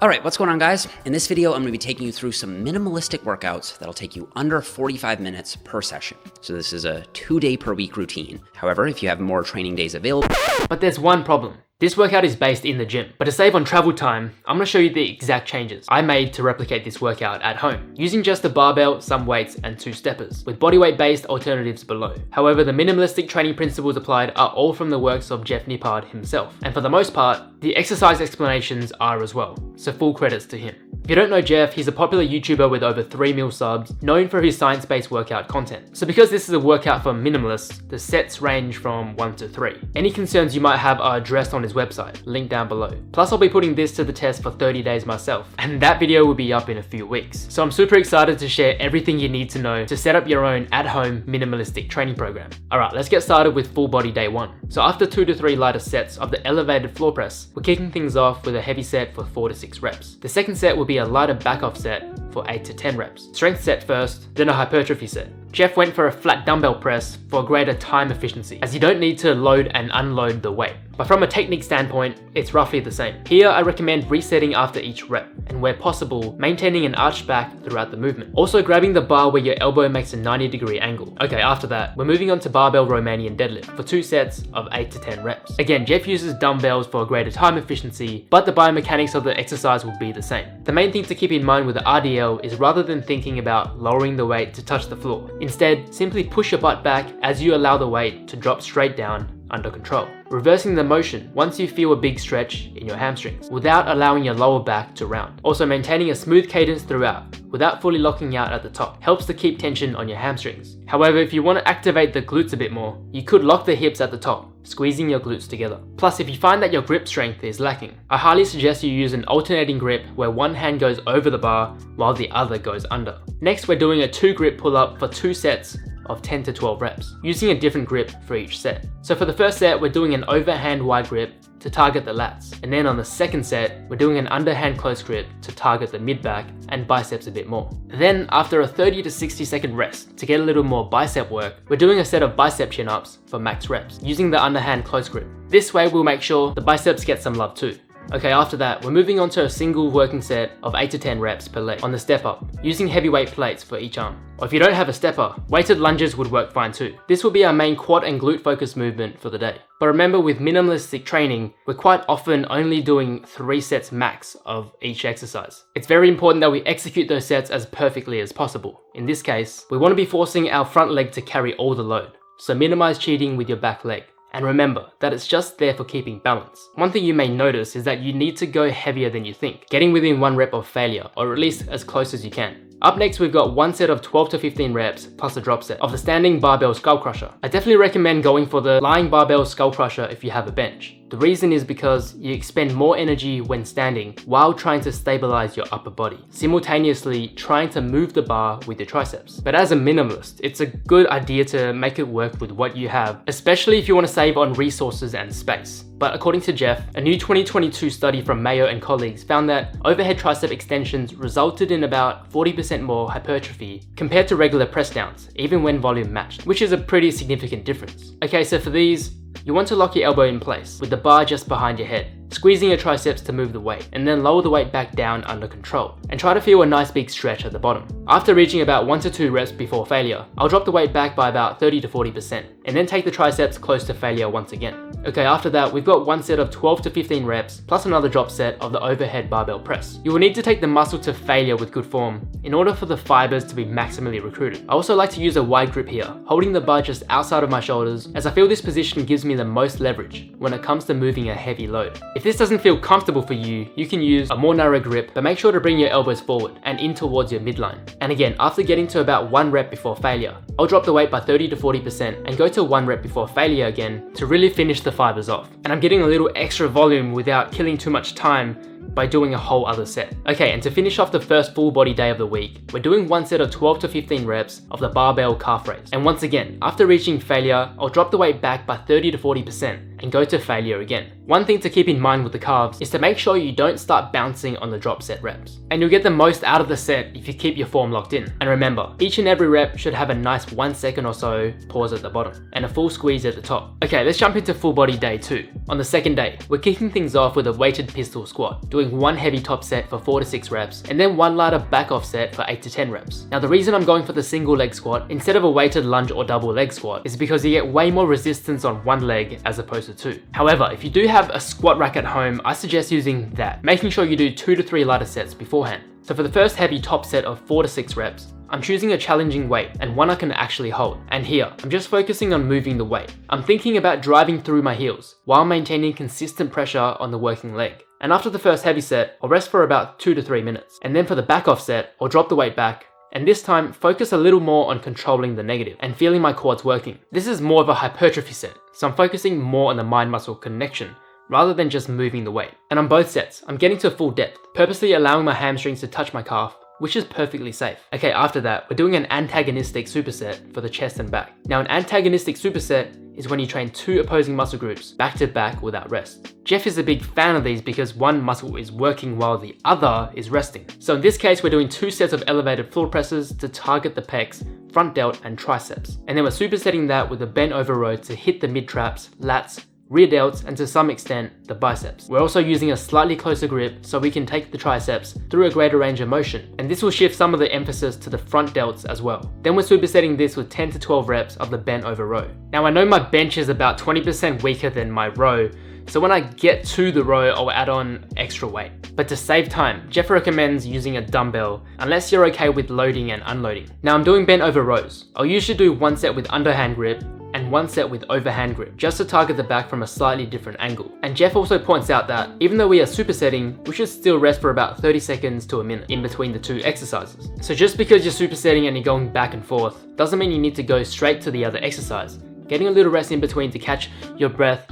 All right, what's going on, guys? In this video, I'm gonna be taking you through some minimalistic workouts that'll take you under 45 minutes per session. So this is a 2-day per week routine. However, if you have more training days available. But there's one problem. This workout is based in the gym, but to save on travel time, I'm going to show you the exact changes I made to replicate this workout at home, using just a barbell, some weights, and 2 steppers, with bodyweight-based alternatives below. However, the minimalistic training principles applied are all from the works of Jeff Nippard himself, and for the most part, the exercise explanations are as well, so full credits to him. If you don't know Jeff, he's a popular YouTuber with over 3 million subs, known for his science-based workout content. So because this is a workout for minimalists, the sets range from 1 to 3. Any concerns you might have are addressed on his website, linked down below. Plus I'll be putting this to the test for 30 days myself, and that video will be up in a few weeks. So I'm super excited to share everything you need to know to set up your own at-home minimalistic training program. Alright, let's get started with full body day 1. So after 2 to 3 lighter sets of the elevated floor press, we're kicking things off with a heavy set for 4 to 6 reps. The second set will be a lighter back off set for 8 to 10 reps. Strength set first, then a hypertrophy set. Jeff went for a flat dumbbell press for greater time efficiency, as you don't need to load and unload the weight. But from a technique standpoint, it's roughly the same. Here I recommend resetting after each rep, and where possible, maintaining an arched back throughout the movement. Also grabbing the bar where your elbow makes a 90-degree angle. Okay, after that, we're moving on to barbell Romanian deadlift for 2 sets of 8 to 10 reps. Again, Jeff uses dumbbells for greater time efficiency, but the biomechanics of the exercise will be the same. The main thing to keep in mind with the RDL is rather than thinking about lowering the weight to touch the floor, instead, simply push your butt back as you allow the weight to drop straight down under control. Reversing the motion once you feel a big stretch in your hamstrings, without allowing your lower back to round. Also maintaining a smooth cadence throughout, without fully locking out at the top, helps to keep tension on your hamstrings. However, if you want to activate the glutes a bit more, you could lock the hips at the top, squeezing your glutes together. Plus, if you find that your grip strength is lacking, I highly suggest you use an alternating grip where one hand goes over the bar while the other goes under. Next, we're doing a 2 grip pull-up for 2 sets of 10 to 12 reps, using a different grip for each set. So for the first set, we're doing an overhand wide grip to target the lats. And then on the second set, we're doing an underhand close grip to target the mid-back and biceps a bit more. Then after a 30 to 60 second rest to get a little more bicep work, we're doing a set of bicep chin-ups for max reps, using the underhand close grip. This way we'll make sure the biceps get some love too. Okay, after that, we're moving on to a single working set of 8 to 10 reps per leg on the step up, using heavyweight plates for each arm. Or if you don't have a stepper, weighted lunges would work fine too. This will be our main quad and glute focused movement for the day. But remember, with minimalistic training, we're quite often only doing 3 sets max of each exercise. It's very important that we execute those sets as perfectly as possible. In this case, we want to be forcing our front leg to carry all the load, so minimize cheating with your back leg. And remember that it's just there for keeping balance. One thing you may notice is that you need to go heavier than you think, getting within 1 rep of failure, or at least as close as you can. Up next, we've got 1 set of 12 to 15 reps plus a drop set of the standing barbell skull crusher. I definitely recommend going for the lying barbell skull crusher if you have a bench. The reason is because you expend more energy when standing while trying to stabilize your upper body, simultaneously trying to move the bar with your triceps. But as a minimalist, it's a good idea to make it work with what you have, especially if you want to save on resources and space. But according to Jeff, a new 2022 study from Mayo and colleagues found that overhead tricep extensions resulted in about 40% more hypertrophy compared to regular press downs, even when volume matched, which is a pretty significant difference. Okay, so for these, you want to lock your elbow in place with the bar just behind your head, squeezing your triceps to move the weight, and then lower the weight back down under control, and try to feel a nice big stretch at the bottom. After reaching about 1 to 2 reps before failure, I'll drop the weight back by about 30 to 40%, and then take the triceps close to failure once again. Okay, after that, we've got 1 set of 12 to 15 reps, plus another drop set of the overhead barbell press. You will need to take the muscle to failure with good form in order for the fibers to be maximally recruited. I also like to use a wide grip here, holding the bar just outside of my shoulders, as I feel this position gives me the most leverage when it comes to moving a heavy load. If this doesn't feel comfortable for you, you can use a more narrow grip, but make sure to bring your elbows forward and in towards your midline. And again, after getting to about 1 rep before failure, I'll drop the weight by 30 to 40% and go to 1 rep before failure again to really finish the fibers off. And I'm getting a little extra volume without killing too much time by doing a whole other set. Okay, and to finish off the first full body day of the week, we're doing 1 set of 12 to 15 reps of the barbell calf raise. And once again, after reaching failure, I'll drop the weight back by 30 to 40% and go to failure again. One thing to keep in mind with the calves is to make sure you don't start bouncing on the drop set reps. And you'll get the most out of the set if you keep your form locked in. And remember, each and every rep should have a nice last 1 second or so, pause at the bottom, and a full squeeze at the top. Okay, let's jump into full body day 2. On the second day, we're kicking things off with a weighted pistol squat, doing one heavy top set for 4 to 6 reps, and then one lighter back off set for 8 to 10 reps. Now the reason I'm going for the single leg squat instead of a weighted lunge or double leg squat is because you get way more resistance on one leg as opposed to 2. However, if you do have a squat rack at home, I suggest using that, making sure you do 2 to 3 lighter sets beforehand. So for the first heavy top set of 4 to 6 reps, I'm choosing a challenging weight and one I can actually hold. And here, I'm just focusing on moving the weight. I'm thinking about driving through my heels while maintaining consistent pressure on the working leg. And after the first heavy set, I'll rest for about 2 to 3 minutes. And then for the back off set, I'll drop the weight back, and this time focus a little more on controlling the negative and feeling my quads working. This is more of a hypertrophy set, so I'm focusing more on the mind-muscle connection rather than just moving the weight. And on both sets, I'm getting to full depth, purposely allowing my hamstrings to touch my calf, which is perfectly safe. Okay, after that, we're doing an antagonistic superset for the chest and back. Now, an antagonistic superset is when you train 2 opposing muscle groups back to back without rest. Jeff is a big fan of these because one muscle is working while the other is resting. So in this case, we're doing 2 sets of elevated floor presses to target the pecs, front delt, and triceps. And then we're supersetting that with a bent over row to hit the mid traps, lats, rear delts, and to some extent, the biceps. We're also using a slightly closer grip so we can take the triceps through a greater range of motion, and this will shift some of the emphasis to the front delts as well. Then we're supersetting this with 10 to 12 reps of the bent over row. Now I know my bench is about 20% weaker than my row, so when I get to the row, I'll add on extra weight. But to save time, Jeff recommends using a dumbbell unless you're okay with loading and unloading. Now I'm doing bent over rows. I'll usually do 1 set with underhand grip and 1 set with overhand grip, just to target the back from a slightly different angle. And Jeff also points out that even though we are supersetting, we should still rest for about 30 seconds to a minute in between the 2 exercises. So just because you're supersetting and you're going back and forth, doesn't mean you need to go straight to the other exercise. Getting a little rest in between to catch your breath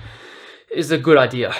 is a good idea.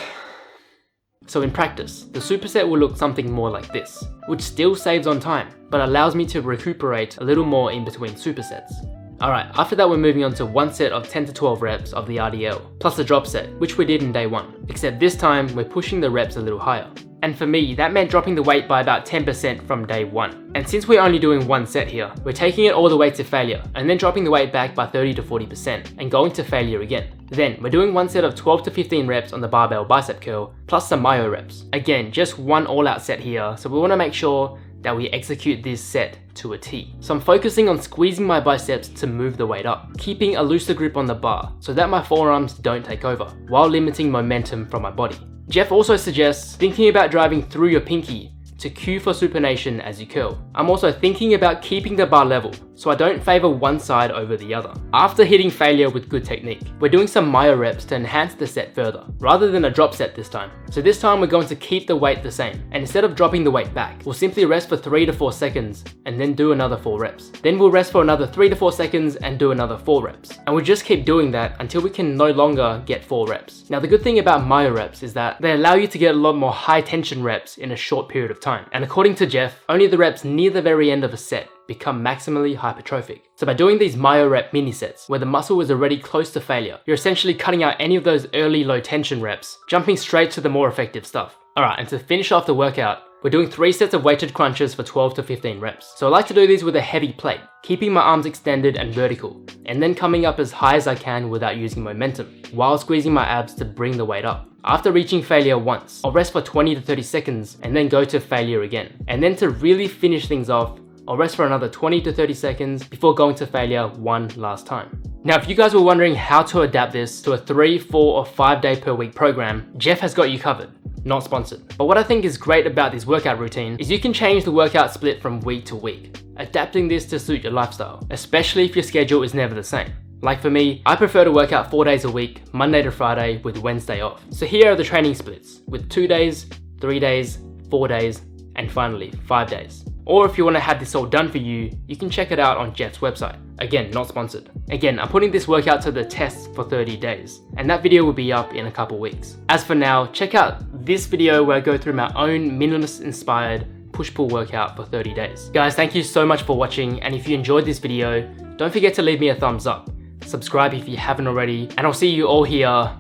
So in practice, the superset will look something more like this, which still saves on time, but allows me to recuperate a little more in between supersets. Alright, after that we're moving on to 1 set of 10 to 12 reps of the RDL, plus a drop set, which we did in day 1, except this time we're pushing the reps a little higher. And for me, that meant dropping the weight by about 10% from day 1. And since we're only doing 1 set here, we're taking it all the way to failure, and then dropping the weight back by 30 to 40%, and going to failure again. Then, we're doing 1 set of 12 to 15 reps on the barbell bicep curl, plus some Myoreps. Again, just 1 all-out set here, so we want to make sure that we execute this set to a T. So I'm focusing on squeezing my biceps to move the weight up, keeping a looser grip on the bar so that my forearms don't take over, while limiting momentum from my body. Jeff also suggests thinking about driving through your pinky to cue for supination as you curl. I'm also thinking about keeping the bar level, so I don't favor one side over the other. After hitting failure with good technique, we're doing some Myoreps to enhance the set further, rather than a drop set this time. So this time we're going to keep the weight the same, and instead of dropping the weight back, we'll simply rest for 3 to 4 seconds, and then do another 4 reps. Then we'll rest for another 3 to 4 seconds, and do another 4 reps. And we'll just keep doing that until we can no longer get 4 reps. Now the good thing about Myoreps is that they allow you to get a lot more high tension reps in a short period of time. And according to Jeff, only the reps near the very end of a set become maximally hypertrophic. So by doing these Myorep mini sets, where the muscle is already close to failure, you're essentially cutting out any of those early low tension reps, jumping straight to the more effective stuff. Alright, and to finish off the workout, we're doing 3 sets of weighted crunches for 12 to 15 reps. So I like to do these with a heavy plate, keeping my arms extended and vertical, and then coming up as high as I can without using momentum, while squeezing my abs to bring the weight up. After reaching failure once, I'll rest for 20 to 30 seconds and then go to failure again. And then to really finish things off, I'll rest for another 20 to 30 seconds before going to failure one last time. Now, if you guys were wondering how to adapt this to a 3, 4, or 5 day per week program, Jeff has got you covered. Not sponsored. But what I think is great about this workout routine is you can change the workout split from week to week, adapting this to suit your lifestyle, especially if your schedule is never the same. Like for me, I prefer to work out 4 days a week, Monday to Friday with Wednesday off. So here are the training splits with 2 days, 3 days, 4 days, and finally 5 days. Or if you want to have this all done for you, you can check it out on Jeff's website. Again, not sponsored. Again, I'm putting this workout to the test for 30 days, and that video will be up in a couple weeks. As for now, check out this video where I go through my own minimalist inspired push-pull workout for 30 days. Guys, thank you so much for watching, and if you enjoyed this video, don't forget to leave me a thumbs up. Subscribe if you haven't already, and I'll see you all here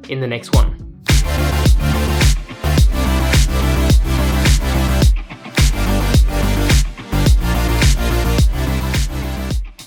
in the next one.